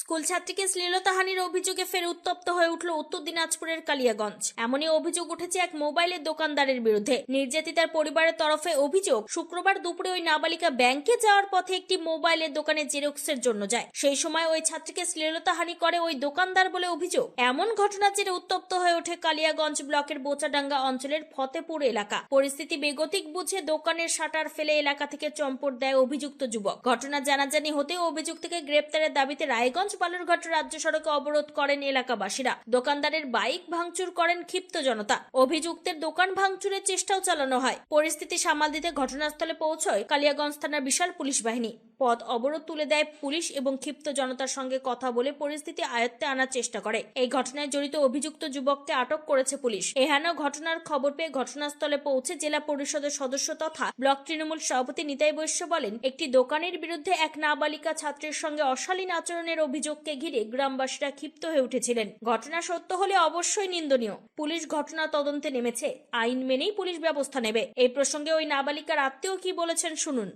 School ছাত্রীকে শ্লীলতাহানির অভিযোগে ফের উত্তপ্ত হয়ে উঠল উত্তর দিনাজপুরের কালিয়াগঞ্জ। এমনই অভিযোগ উঠেছে এক মোবাইলের দোকানদারের বিরুদ্ধে। নির্যাতিতার পরিবারের তরফে অভিযোগ, শুক্রবার দুপুরে ওই নাবালিকা ব্যাংকে যাওয়ার পথে একটি মোবাইলের দোকানে জেরক্সের জন্য যায়। সেই সময় ওই ছাত্রীকে শ্লীলতাহানি করে ওই দোকানদার বলে অভিযোগ। এমন ঘটনার জেরে উত্তপ্ত হয়ে ওঠে কালিয়াগঞ্জ ব্লকের বোচাডাঙ্গা অঞ্চলের ফতেপুর এলাকা। পরিস্থিতি বেগতিক বুঝে দোকানের শাটার ফেলে এলাকা থেকে চম্পট দেয় অভিযুক্ত যুবক। ঘটনা জানাজানি হতে অভিযুক্তকে গ্রেপ্তারের দাবিতে রায়গঞ্জ বালুরঘাট রাজ্য সড়কে অবরোধ করেন এলাকাবাসীরা। দোকানদারের বাইক ভাঙচুর করেন ক্ষিপ্ত জনতা। অভিযুক্তের দোকান ভাঙচুরের চেষ্টাও চালানো হয়। পরিস্থিতি সামাল দিতে ঘটনাস্থলে পৌঁছয় কালিয়াগঞ্জ থানার বিশাল পুলিশ বাহিনী। পথ অবরোধ তুলে দেয় পুলিশ এবং ক্ষিপ্ত জনতার সঙ্গে কথা বলে পরিস্থিতি আয়ত্তে আনার চেষ্টা করে। এই ঘটনায় জড়িত অভিযুক্ত যুবককে আটক করেছে পুলিশ। এহেন ঘটনার খবর পেয়ে ঘটনাস্থলে পৌঁছে জেলা পরিষদের সদস্য তথা ব্লক তৃণমূল সভাপতি নিতাই বৈশ্য বলেন, একটি দোকানের বিরুদ্ধে এক নাবালিকা ছাত্রের সঙ্গে অশালীন আচরণের অভিযোগকে ঘিরে গ্রামবাসীরা ক্ষিপ্ত হয়ে উঠেছিলেন। ঘটনা সত্য হলে অবশ্যই নিন্দনীয়। পুলিশ ঘটনা তদন্তে নেমেছে। আইন মেনেই পুলিশ ব্যবস্থা নেবে। এই প্রসঙ্গে ওই নাবালিকার আত্মীয় কি বলেছেন শুনুন।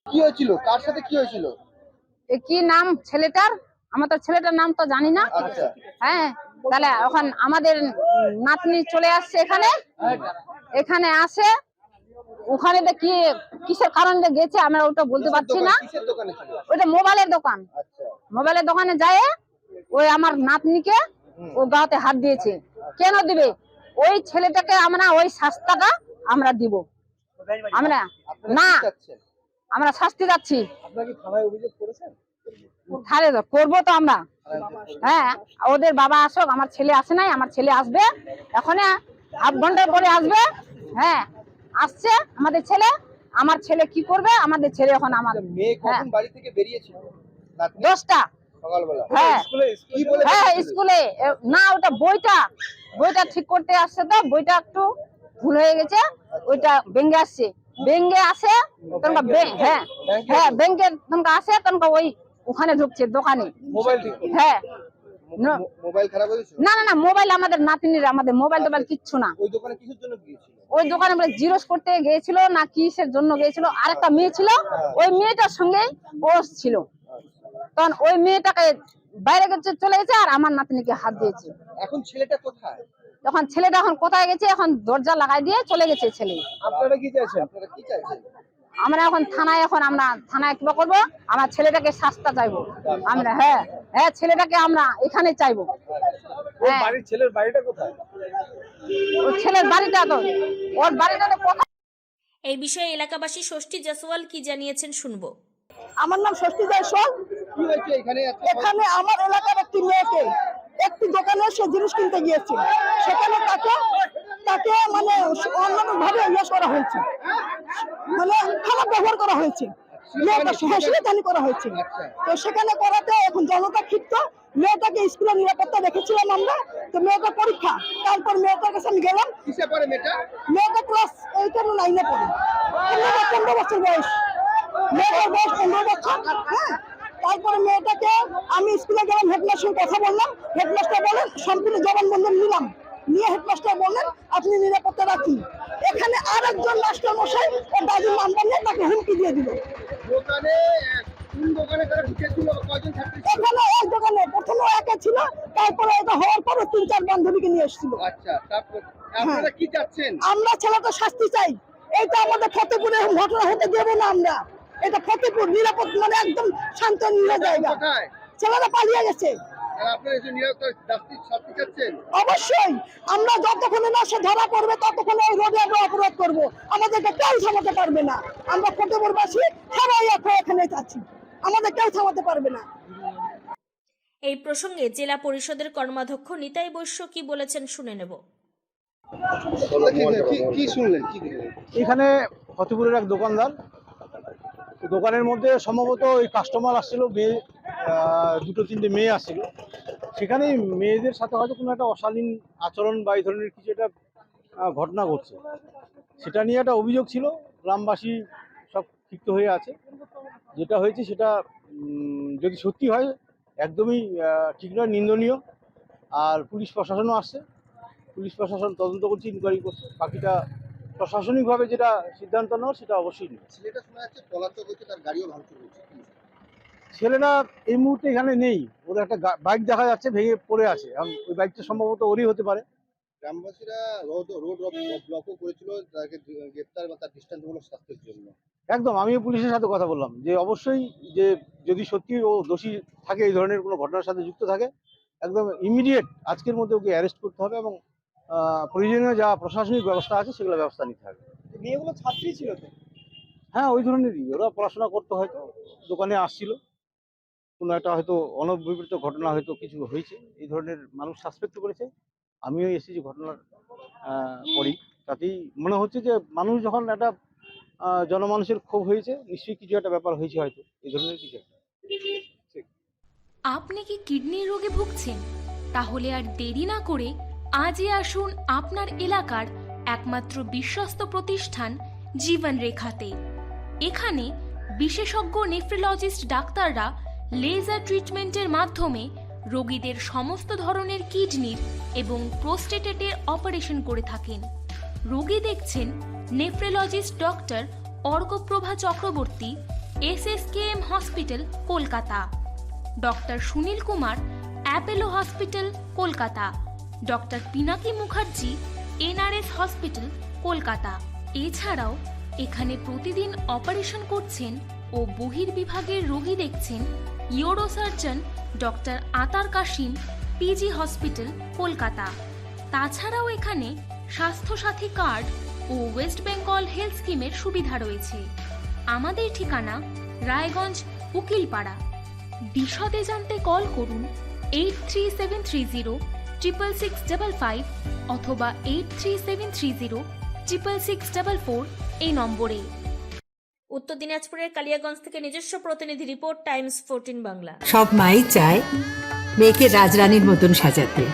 কি হয়েছিল, কার সাথে কি হয়েছিল? কি নাম ছেলেটার? আমার তো ছেলেটার নাম তো জানি না। আচ্ছা, হ্যাঁ, তাহলে এখন আমাদের নাতনি চলে আসছে এখানে আসে, ওখানে কি কিসের কারণে গেছে আমরা ওটা বলতে পারছি না। কিসের দোকানে ছিল? ওইটা মোবাইলের দোকান। আচ্ছা, মোবাইলের দোকানে যায় ওই আমার নাতনিকে ও গাতে হাত দিয়েছে। কেন দিবে? ওই ছেলেটাকে আমরা ওই শাস্তিটা আমরা দিব। আমরা না, আমরা শাস্তি যাচ্ছি। আপনারা কি থানায় অভিযোগ করেছেন? থানায় করবো তো আমরা। হ্যাঁ, ওদের বাবা আসুক, আমার ছেলে আসে নাই, আমার ছেলে আসবে এখন, আধ ঘন্টার পরে আসবে। হ্যাঁ, আসছে আমাদের ছেলে। আমার ছেলে কি করবে? আমাদের ছেলে এখন আমার মেয়ে কখন বাড়ি থেকে বেরিয়েছিল? 10টা সকালবেলা। হ্যাঁ, কি বলে? হ্যাঁ স্কুলে না, ওটা বইটা ঠিক করতে আসছে, তো বইটা একটু ভুল হয়ে গেছে, ওইটা ভেঙে আসছে। ব্যাংকে আসে তনকা, হ্যাঁ হ্যাঁ ব্যাংকে তনকা আসে তনকা ওই ওখানে ঢুকছে দোকানে। মোবাইল ঠিক? হ্যাঁ, মোবাইল খারাপ হয়েছে? না না না, মোবাইল আমাদের নাতিনির, আমাদের মোবাইল টোবাইল কিচ্ছু না। ওই দোকানে কিসের জন্য গিয়েছিল? ওই দোকানে বলে জিরোস করতে গিয়েছিল না কিসের জন্য গিয়েছিল। আর একটা মেয়ে ছিল, ওই মেয়েটার সঙ্গে ও ছিল। তখন ওই মেয়েটাকে বাইরে চলে গেছে আর আমার নাতনিকে হাত দিয়েছে। এখন ছেলেটা কোথায়? তখন ছেলেটা এখন কোথায় গেছে? এখন দরজা লাগাই দিয়ে চলে গেছে ছেলে। আপনারা কি চাইছেন? আপনারা কি চাইছেন? আমরা এখন থানায় কি করবো? আমার ছেলেটাকে শাস্তি চাইবো আমরা। হ্যাঁ হ্যাঁ, ছেলেটাকে আমরা এখানে চাইবো। ছেলের বাড়িটা কোথায়? ওর ছেলের বাড়িটা তো, ওর বাড়িটা তো কোথায়? এই বিষয়ে এলাকাবাসী ষষ্ঠী জয়সওয়াল কি জানিয়েছেন শুনবো। আমার নাম ষষ্ঠী জয়সওয়াল। কি হয়েছে এখানে? এখানে আমার এলাকার একটি মেয়েকে একটি দোকানে সে জিনিস কিনতে গিয়েছে, সেখানে তাকে মানে অন্যান্য ভাবে ইয়ে করা হয়েছে, মানে খারাপ ব্যবহার করা হয়েছে, মেয়েটা সহসিনী করা হয়েছে। তো সেখানে করাতে এখন জনতা ক্ষিপ্ত। মেয়েটাকে স্কুলের নিরাপত্তা রেখেছিলাম আমরা, তো মেয়েটা পরীক্ষা, তারপর মেয়েটার কাছে আমি গেলাম। কিসে পড়ে মেয়েটা? মেয়েটা ক্লাস 8 আর 9 পড়ে। 15 বছর বয়স, মেয়েটার বয়স 15 বছর। হ্যাঁ, তারপরে মেয়েটাকে আমি স্কুলে গেলাম, হেডমাস্টার কথা বললাম। হেডমাস্টার বলেন সম্পূর্ণ জবানবন্দি নিলাম, নিয়ে হেডমাস্টার বললেন আপনি নিরাপত্তা রাখুন। এখানে আর একজন মাস্টার মশাই ও দাদুর নাম্বার নিয়ে তাকে হুমকি দিয়ে দিল। দোকানে কোন দোকানে তারা ঢুকেছিল? কয়জন ছাত্রী ছিল? এখানে এক দোকানে প্রথমে একা ছিল, তারপরে এটা হওয়ার পরে 3-4 বান্ধবীকে নিয়ে এসেছিল। আচ্ছা, তারপর আপনারা কি চাচ্ছেন? আমরা ছেলেটা শাস্তি চাই। এইটা আমাদের ফতেপুরে ঘটনা হতে দেবো না আমরা। এটা ফতেপুর নিরাপদ, মানে একদম শান্ত নিরাপদ জায়গা। কোথায়? ছেলেটা পালিয়ে গেছে। আপনারা এসে নিরাপত্তা শাস্তি চাচ্ছেন? অবশ্যই, আমরা যতক্ষণ না সে ধরা পড়বে ততক্ষণ এই রোডে আমরা অপরাধ করবো। আমাদেরকে কেউ থামাতে পারবে না। আমরা ফতেপুরবাসী সবাই এখানে আছি, আমাদের কেউ থামাতে পারবে না। এই প্রসঙ্গে জেলা পরিষদের কর্মাধ্যক্ষ নিতাই বৈশ্য কি বলেছেন শুনে নেব। কি শুনলেন? এখানে ফতেপুরের এক দোকানদার, দোকানের মধ্যে সম্ভবত ওই কাস্টমার আসছিল, মেয়ে 2-3টে মেয়ে আসছিল। সেখানেই মেয়েদের সাথে হয়তো কোনো একটা অশালীন আচরণ বা এই ধরনের কিছু একটা ঘটনা ঘটছে, সেটা নিয়ে একটা অভিযোগ ছিল। গ্রামবাসী সব ক্ষিপ্ত হয়ে আছে। যেটা হয়েছে সেটা যদি সত্যি হয় একদমই ঠিক নয়, নিন্দনীয়। আর পুলিশ প্রশাসনও আসছে, পুলিশ প্রশাসন তদন্ত করছে, ইনকোয়ারি করছে। বাকিটা প্রশাসনিকভাবে যেটা সিদ্ধান্ত নেওয়ার সেটা অবশ্যই নেই। ছেলেটা শোনা যাচ্ছে পলাতক হয়েছে, তার গাড়িও ভাঙচুর হয়েছে। ছেলেটা এই মুহূর্তে এখানে নেই, ওর একটা বাইক দেখা যাচ্ছে ভেঙে পড়ে আছে, এখন ওই বাইকটা সম্ভবত ওরই হতে পারে। গ্রামবাসীরা রোড ব্লকও করেছিল তাকে গ্রেপ্তার বা তার দৃষ্টান্তমূলক শাস্তির জন্য। একদম, আমিও পুলিশের সাথে কথা বললাম যে অবশ্যই যে যদি সত্যি ও দোষী থাকে, এই ধরনের কোনো ঘটনার সাথে যুক্ত থাকে, একদম ইমিডিয়েট আজকের মধ্যে ওকে অ্যারেস্ট করতে হবে এবং প্রয়োজনীয় যা প্রশাসনিক ব্যবস্থা আছে সেগুলো ব্যবস্থা নিতে হবে। মেয়েগুলো ছাত্রী ছিল তো? হ্যাঁ, ওই ধরনেরই, ওরা পড়াশোনা করতে হয়তো দোকানে আসছিল, কোনো একটা হয়তো অনভিপ্রেত ঘটনা হয়তো কিছু হয়েছে, এই ধরনের মানুষ সাসপেক্ট করেছে। আমিও এসেছি ঘটনার পরেই, তাতেই মনে হচ্ছে যে মানুষ যখন একটা জনমানুষের ক্ষোভ হয়েছে, নিশ্চয়ই কিছু একটা ব্যাপার হয়েছে, হয়তো এই ধরনের কিছু একটা। আপনি কি কিডনির রোগে ভুগছেন? তাহলে আর দেরি না করে আজই আসুন আপনার এলাকার একমাত্র বিশ্বস্ত প্রতিষ্ঠান জীবন রেখাতে। এখানে বিশেষজ্ঞ নেফ্রোলজিস্ট ডাক্তাররা লেজার ট্রিটমেন্টের মাধ্যমে রোগীদের সমস্ত ধরনের কিডনির এবং প্রোস্টেটেটের অপারেশন করে থাকেন। রোগী দেখছেন nephrologist doctor Arkaprava Chakraborty, SSKM hospital, Kolkata. Doctor Sunil Kumar, Apollo hospital, Kolkata. Doctor Pinaki Mukherjee, NRS hospital, Kolkata. এছাড়াও এখানে প্রতিদিন অপারেশন করছেন ও বহির্বিভাগের রোগী দেখছেন ইউরোসার্জন ডক্টর আতার কাশিম, PG হসপিটাল, কলকাতা। তাছাড়াও এখানে স্বাস্থ্যসাথী কার্ড ও ওয়েস্ট বেঙ্গল হেলথ স্কিমের সুবিধা রয়েছে। আমাদের ঠিকানা রায়গঞ্জ, উকিলপাড়া। বিশদে জানতে কল করুন 8373066655 অথবা 8373066644 এই নম্বরে। উত্তর দিনাজপুরের কালিয়াগঞ্জ থেকে নিজস্ব প্রতিনিধি রিপোর্ট, টাইমস 14 বাংলা। সব মাই চায় মেয়েকে রাজরানীর মতন সাজাতে,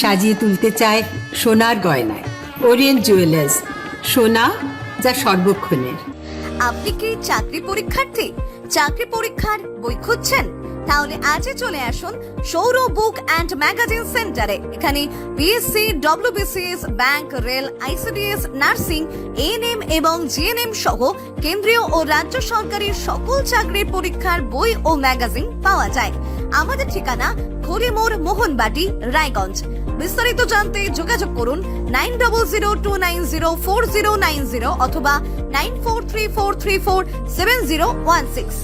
সাজিয়ে তুলতে চায় সোনার গয়নায়। ওরিয়েন্ট জুয়েলার্স, সোনা যা সর্বক্ষণের। আপনি কি চাকরি পরীক্ষার্থী? চাকরি পরীক্ষার বই খুঁজছেন? তাহলে আজই চলে আসুন সৌর বুক অ্যান্ড ম্যাগাজিন সেন্টারে। এখানে BSc, WBCS, bank, rail, ICDS, nursing, ANM এবং GNM সহ কেন্দ্রীয় ও রাজ্য সরকারি সকল চাকরির পরীক্ষার বই ও ম্যাগাজিন পাওয়া যায়। আমাদের ঠিকানা খড়িমোড়, মোহনবাটি, রায়গঞ্জ। বিস্তারিত জানতে যোগাযোগ করুন 9002904090 অথবা 9434347016।